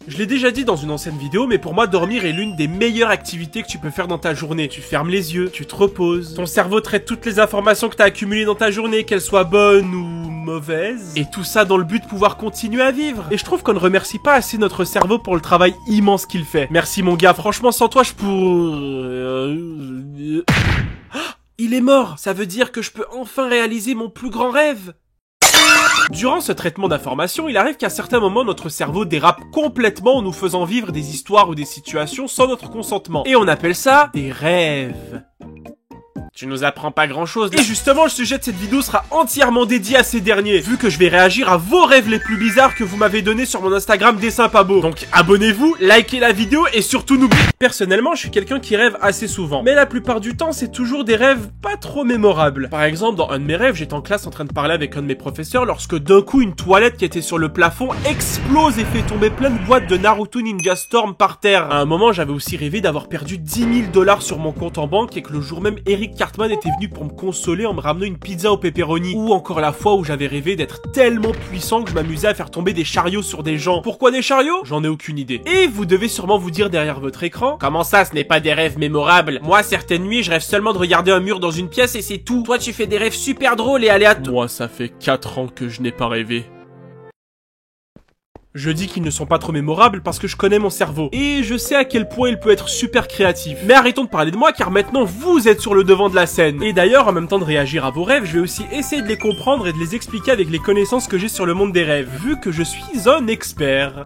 Je l'ai déjà dit dans une ancienne vidéo, mais pour moi, dormir est l'une des meilleures activités que tu peux faire dans ta journée. Tu fermes les yeux, tu te reposes, ton cerveau traite toutes les informations que t'as accumulées dans ta journée, qu'elles soient bonnes ou mauvaises, et tout ça dans le but de pouvoir continuer à vivre. Et je trouve qu'on ne remercie pas assez notre cerveau pour le travail immense qu'il fait. Merci mon gars, franchement sans toi je pourrais... Il est mort. Ça veut dire que je peux enfin réaliser mon plus grand rêve. Durant ce traitement d'informations, il arrive qu'à certains moments, notre cerveau dérape complètement en nous faisant vivre des histoires ou des situations sans notre consentement. Et on appelle ça des rêves. Tu nous apprends pas grand chose. Et justement, le sujet de cette vidéo sera entièrement dédié à ces derniers, vu que je vais réagir à vos rêves les plus bizarres que vous m'avez donnés sur mon Instagram Dessin Pas Beau. Donc abonnez-vous, likez la vidéo et surtout n'oubliez... Personnellement, je suis quelqu'un qui rêve assez souvent. Mais la plupart du temps, c'est toujours des rêves pas trop mémorables. Par exemple, dans un de mes rêves, j'étais en classe en train de parler avec un de mes professeurs lorsque d'un coup, une toilette qui était sur le plafond explose et fait tomber plein de boîtes de Naruto Ninja Storm par terre. À un moment, j'avais aussi rêvé d'avoir perdu 10 000 $ sur mon compte en banque et que le jour même, Eric Cartman était venu pour me consoler en me ramenant une pizza au pepperoni. Ou encore la fois où j'avais rêvé d'être tellement puissant que je m'amusais à faire tomber des chariots sur des gens. Pourquoi des chariots? J'en ai aucune idée. Et vous devez sûrement vous dire derrière votre écran: comment ça, ce n'est pas des rêves mémorables? Moi, certaines nuits, je rêve seulement de regarder un mur dans une pièce et c'est tout. Toi, tu fais des rêves super drôles et aléatoires. Moi, ça fait 4 ans que je n'ai pas rêvé. Je dis qu'ils ne sont pas trop mémorables parce que je connais mon cerveau. Et je sais à quel point il peut être super créatif. Mais arrêtons de parler de moi car maintenant vous êtes sur le devant de la scène. Et d'ailleurs, en même temps de réagir à vos rêves, je vais aussi essayer de les comprendre et de les expliquer avec les connaissances que j'ai sur le monde des rêves, vu que je suis un expert.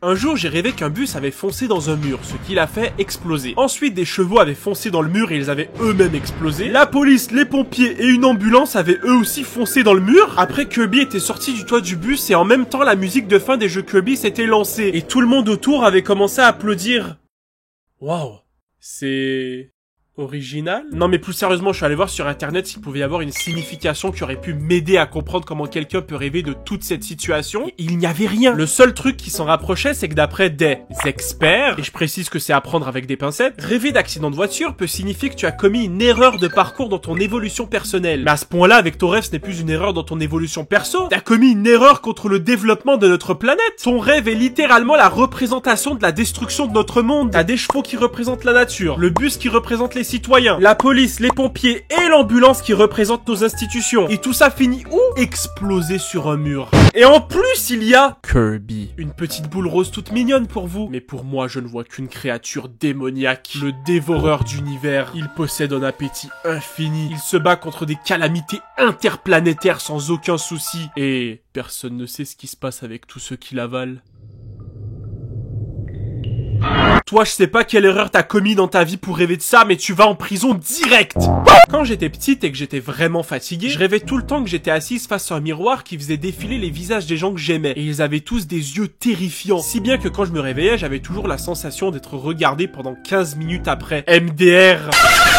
Un jour, j'ai rêvé qu'un bus avait foncé dans un mur, ce qui l'a fait exploser. Ensuite, des chevaux avaient foncé dans le mur et ils avaient eux-mêmes explosé. La police, les pompiers et une ambulance avaient eux aussi foncé dans le mur. Après, Kirby était sorti du toit du bus et en même temps, la musique de fin des jeux Kirby s'était lancée. Et tout le monde autour avait commencé à applaudir. Waouh, c'est... original? Non mais plus sérieusement, je suis allé voir sur internet s'il pouvait y avoir une signification qui aurait pu m'aider à comprendre comment quelqu'un peut rêver de toute cette situation. Et il n'y avait rien. Le seul truc qui s'en rapprochait, c'est que d'après des experts, et je précise que c'est à prendre avec des pincettes, rêver d'accident de voiture peut signifier que tu as commis une erreur de parcours dans ton évolution personnelle. Mais à ce point-là, avec ton rêve, ce n'est plus une erreur dans ton évolution perso. T'as commis une erreur contre le développement de notre planète. Ton rêve est littéralement la représentation de la destruction de notre monde. T'as des chevaux qui représentent la nature, le bus qui représente les citoyens, la police, les pompiers et l'ambulance qui représentent nos institutions. Et tout ça finit où? Explosé sur un mur. Et en plus, il y a Kirby. Une petite boule rose toute mignonne pour vous. Mais pour moi, je ne vois qu'une créature démoniaque. Le dévoreur d'univers. Il possède un appétit infini. Il se bat contre des calamités interplanétaires sans aucun souci. Et personne ne sait ce qui se passe avec tous ceux qui l'avalent. Toi, je sais pas quelle erreur t'as commis dans ta vie pour rêver de ça, mais tu vas en prison direct. Quand j'étais petite et que j'étais vraiment fatigué, je rêvais tout le temps que j'étais assise face à un miroir qui faisait défiler les visages des gens que j'aimais. Et ils avaient tous des yeux terrifiants. Si bien que quand je me réveillais, j'avais toujours la sensation d'être regardé pendant 15 minutes après. MDR.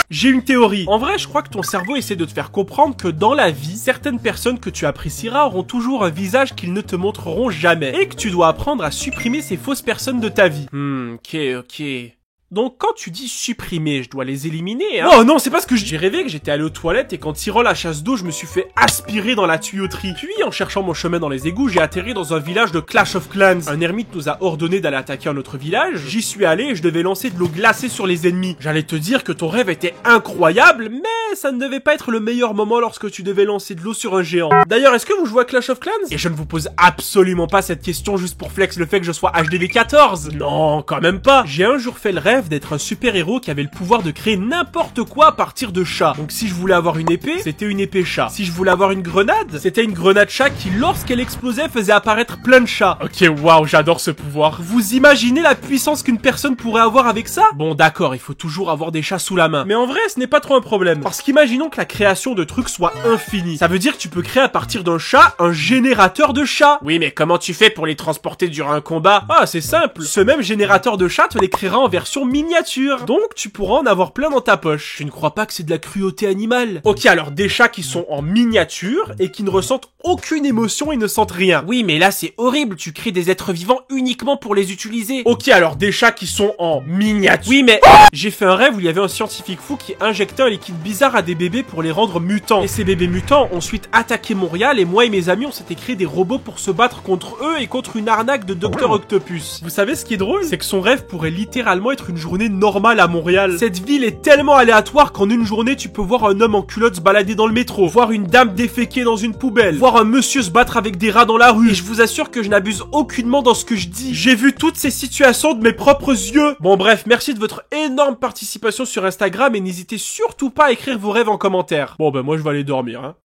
J'ai une théorie. En vrai, je crois que ton cerveau essaie de te faire comprendre que dans la vie, certaines personnes que tu apprécieras auront toujours un visage qu'ils ne te montreront jamais. Et que tu dois apprendre à supprimer ces fausses personnes de ta vie. Ok. Donc quand tu dis supprimer, je dois les éliminer, hein? Oh non, c'est pas ce que j'ai rêvé que j'étais allé aux toilettes et qu'en tirant la chasse d'eau, je me suis fait aspirer dans la tuyauterie. Puis en cherchant mon chemin dans les égouts, j'ai atterri dans un village de Clash of Clans. Un ermite nous a ordonné d'aller attaquer un autre village. J'y suis allé et je devais lancer de l'eau glacée sur les ennemis. J'allais te dire que ton rêve était incroyable, mais ça ne devait pas être le meilleur moment lorsque tu devais lancer de l'eau sur un géant. D'ailleurs, est-ce que vous jouez à Clash of Clans? Et je ne vous pose absolument pas cette question juste pour flex le fait que je sois HDV 14. Non, quand même pas. J'ai un jour fait le rêve d'être un super-héros qui avait le pouvoir de créer n'importe quoi à partir de chats. Donc si je voulais avoir une épée, c'était une épée chat. Si je voulais avoir une grenade, c'était une grenade chat qui, lorsqu'elle explosait, faisait apparaître plein de chats. Ok, waouh, j'adore ce pouvoir. Vous imaginez la puissance qu'une personne pourrait avoir avec ça? Bon, d'accord, il faut toujours avoir des chats sous la main. Mais en vrai, ce n'est pas trop un problème. Parce qu'imaginons que la création de trucs soit infinie. Ça veut dire que tu peux créer à partir d'un chat un générateur de chats. Oui, mais comment tu fais pour les transporter durant un combat? Ah, c'est simple. Ce même générateur de chats te les créera en version miniature. Donc tu pourras en avoir plein dans ta poche. Je ne crois pas que c'est de la cruauté animale. Ok, alors des chats qui sont en miniature et qui ne ressentent aucune émotion et ne sentent rien. Oui, mais là c'est horrible, tu crées des êtres vivants uniquement pour les utiliser. Ok, alors des chats qui sont en miniature. Oui, mais... J'ai fait un rêve où il y avait un scientifique fou qui injectait un liquide bizarre à des bébés pour les rendre mutants. Et ces bébés mutants ont ensuite attaqué Montréal et moi et mes amis on s'était créé des robots pour se battre contre eux et contre une arnaque de Dr Octopus. Vous savez ce qui est drôle? C'est que son rêve pourrait littéralement être une journée normale à Montréal. Cette ville est tellement aléatoire qu'en une journée tu peux voir un homme en culotte se balader dans le métro, voir une dame déféquer dans une poubelle, voir un monsieur se battre avec des rats dans la rue. Et je vous assure que je n'abuse aucunement dans ce que je dis. J'ai vu toutes ces situations de mes propres yeux. Bon bref, merci de votre énorme participation sur Instagram et n'hésitez surtout pas à écrire vos rêves en commentaire. Bon ben moi je vais aller dormir hein.